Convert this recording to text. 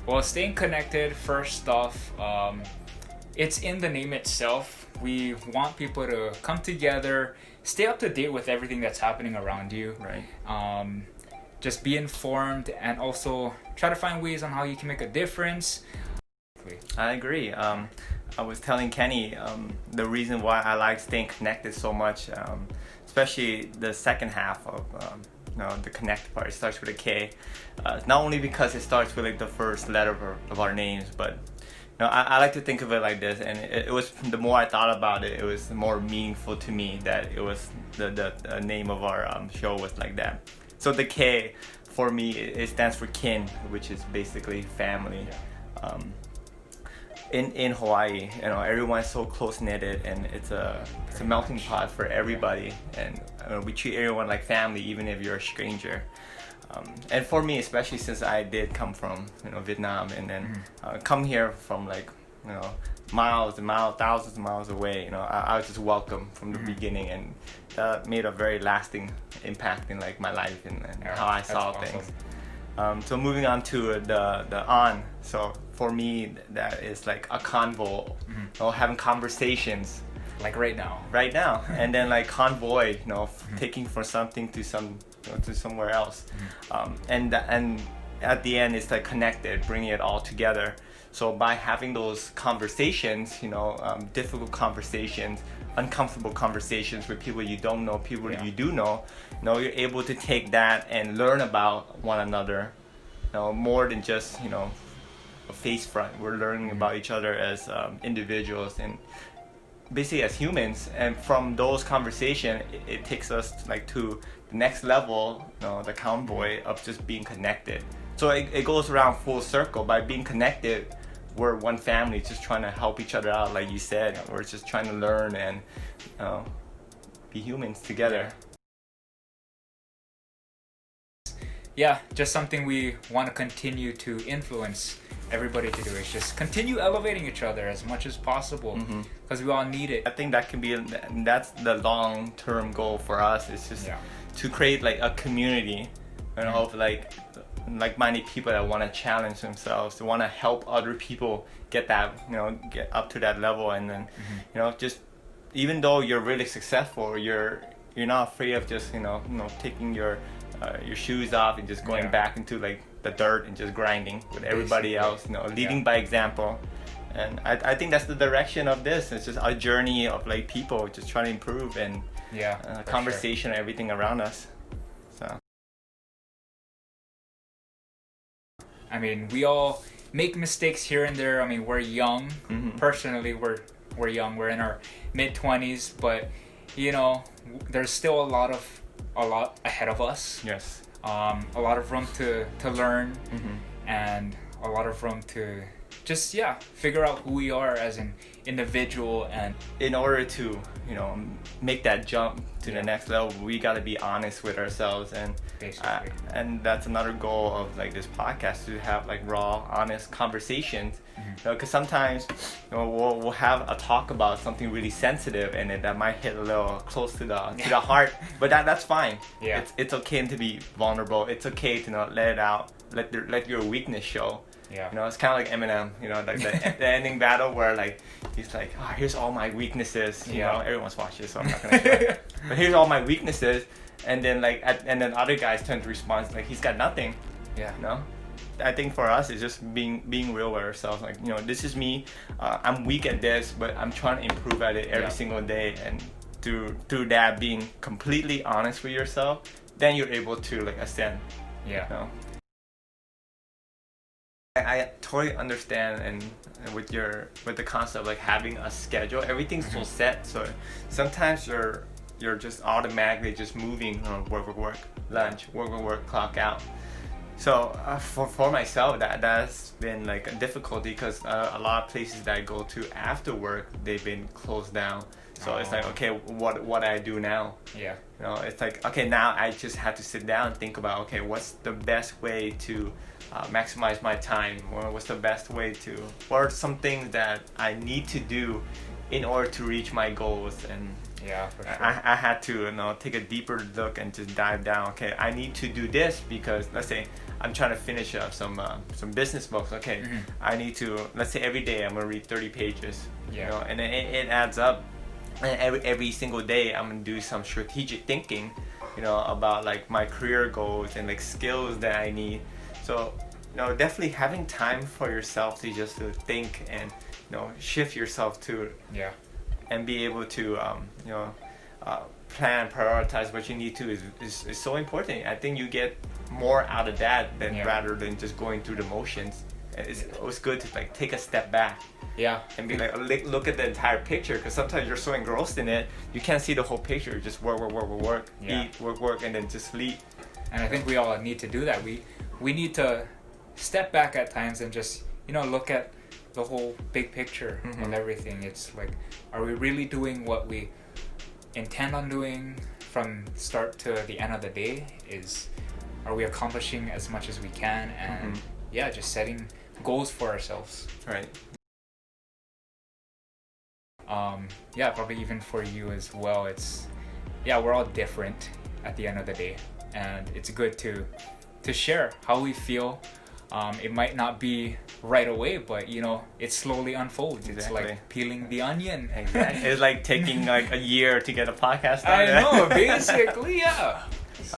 Well, staying connected, first off, it's in the name itself. We want people to come together, stay up to date with everything that's happening around you. Right. Just be informed and also try to find ways on how you can make a difference. I agree. I was telling Kenny the reason why I like staying connected so much, especially the second half of the connect part. It starts with a K. Not only because it starts with like the first letter of our names, but I like to think of it like this. And it was, the more I thought about it, it was more meaningful to me that it was the name of our show was like that. So the K for me, it stands for kin, which is basically family. In Hawaii, everyone's so close knitted, and it's a melting pot for everybody, and we treat everyone like family, even if you're a stranger. And for me, especially since I did come from Vietnam, and then come here from like miles and miles, thousands of miles away, I was just welcome from the beginning, and that made a very lasting impact in like my life and how I saw things. So moving on to the on. So for me, that is like a convo, having conversations. Like right now. Right now, and then like convoy, taking from something to to somewhere else, and at the end it's like connected, bringing it all together. So by having those conversations, difficult conversations, uncomfortable conversations with people you don't know, people you do know, you're able to take that and learn about one another, more than just a face front. We're learning about each other as individuals and basically as humans. And from those conversations, it takes us like to the next level, the convoy of just being connected. So it goes around full circle. By being connected, we're one family, just trying to help each other out, like you said. We're just trying to learn and be humans together. Yeah, just something we want to continue to influence everybody to do, is just continue elevating each other as much as possible, because we all need it. I think that's the long-term goal for us, is just to create like a community of like-minded people that want to challenge themselves, to want to help other people get that, get up to that level. And then just even though you're really successful, you're not afraid of just taking your shoes off and just going back into like the dirt and just grinding with everybody else, leading by example. And I think that's the direction of this. It's just a journey of like people just trying to improve, and conversation and everything around us. So I mean, we all make mistakes here and there. I mean, we're young. Personally, we're young. We're in our mid-20s, but there's still a lot ahead of us. Yes. A lot of room to learn, and a lot of room to just figure out who we are as an individual. And in order to make that jump to the next level, we got to be honest with ourselves, and and that's another goal of like this podcast, to have like raw, honest conversations. Because sometimes we'll have a talk about something really sensitive, and that might hit a little close to the heart, but that's fine. It's okay to be vulnerable. It's okay to let it out, let your weakness show. It's kind of like Eminem, like the ending battle where like he's like, oh, here's all my weaknesses. Everyone's watching, so I'm not gonna show it. But here's all my weaknesses, and then and then other guys tend to respond like he's got nothing. I think for us, it's just being real with ourselves. Like, this is me. I'm weak at this, but I'm trying to improve at it every single day. And through that, being completely honest with yourself, then you're able to like ascend. I totally understand, and with the concept of like having a schedule, everything's so set. So sometimes you're just automatically just moving, work, lunch, work, clock out. So for myself, that's been like a difficulty, because a lot of places that I go to after work, they've been closed down. So it's like, okay, what do I do now? It's like, okay, now I just have to sit down and think about, okay, what's the best way to maximize my time, or what's the best way to, what are some things that I need to do in order to reach my goals. And for sure. I had to take a deeper look and just dive down. Okay, I need to do this because, let's say I'm trying to finish some business books. Okay, I need to, let's say every day I'm gonna read 30 pages. Yeah. You know, and it adds up. And every single day I'm gonna do some strategic thinking, you know, about like my career goals and like skills that I need. So, you know, definitely having time for yourself to just to think and, you know, shift yourself to, and be able to, you know, plan, prioritize what you need to is so important. I think you get more out of that than rather than just going through the motions. It's good to like take a step back. Yeah. And be like, look at the entire picture, because sometimes you're so engrossed in it, you can't see the whole picture. Just work, eat, work, and then just sleep. And I think we all need to do that. We need to step back at times and just, you know, look at the whole big picture of everything. It's like, are we really doing what we intend on doing from start to the end of the day? Are we accomplishing as much as we can? And just setting goals for ourselves. Right. Probably even for you as well. We're all different at the end of the day, and it's good to share how we feel. It might not be right away, but you know, it slowly unfolds. Exactly. It's like peeling the onion. Exactly. It's like taking like a year to get a podcast done. I know, basically, yeah.